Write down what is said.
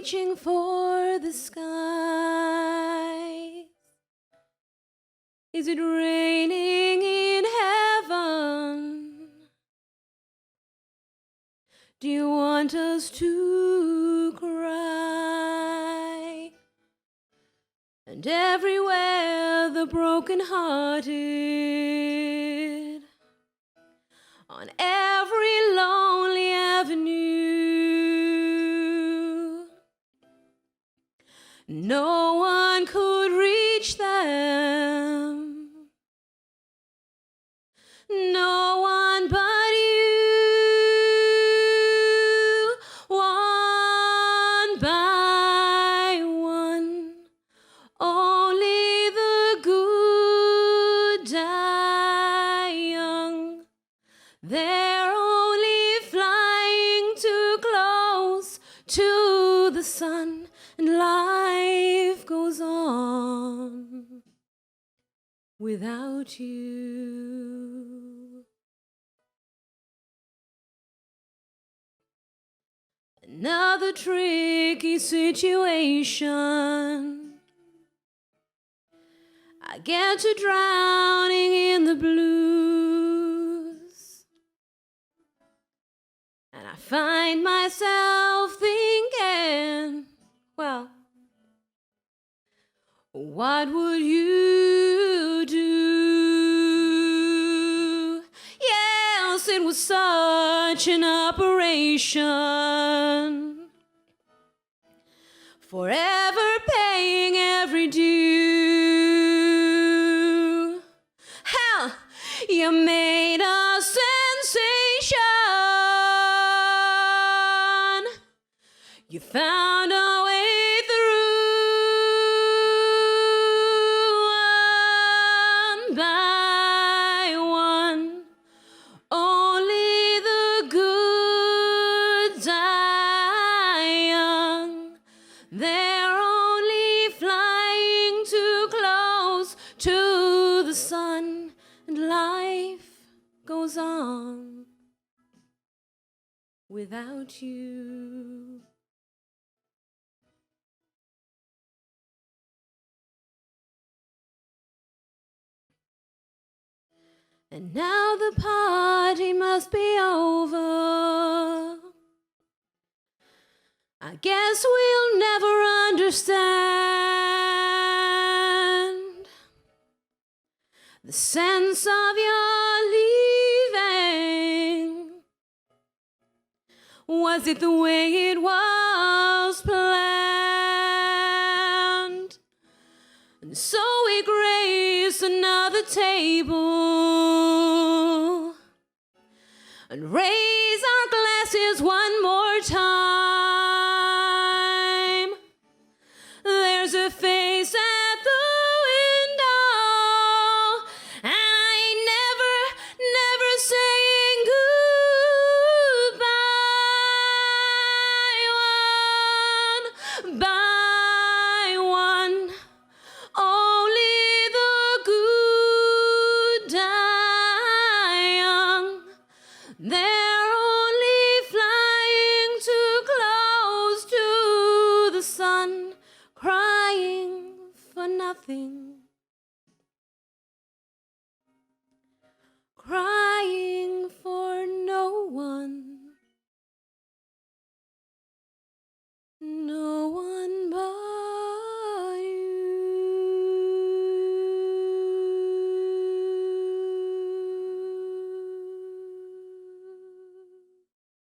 reaching for the sky? Is it raining in heaven? Do you want us to cry? And everywhere the broken-hearted, on every lonely avenue, no one could reach them, no one but you. One by one, only the good die young. They're only flying too close to the sun, and life goes on without you. Another tricky situation. I get to drowning in the blues, and I find myself thinking, well, what would you do? Yes, it was such an operation, forever paying every due. Hell, you made a sensation. You found a way through. One by one, only the good die young. They're only flying too close to the sun, and life goes on without you. And now the party must be over. I guess we'll never understand the sense of your leaving. Was it the way it was planned? And so we grace another table and raise our glasses one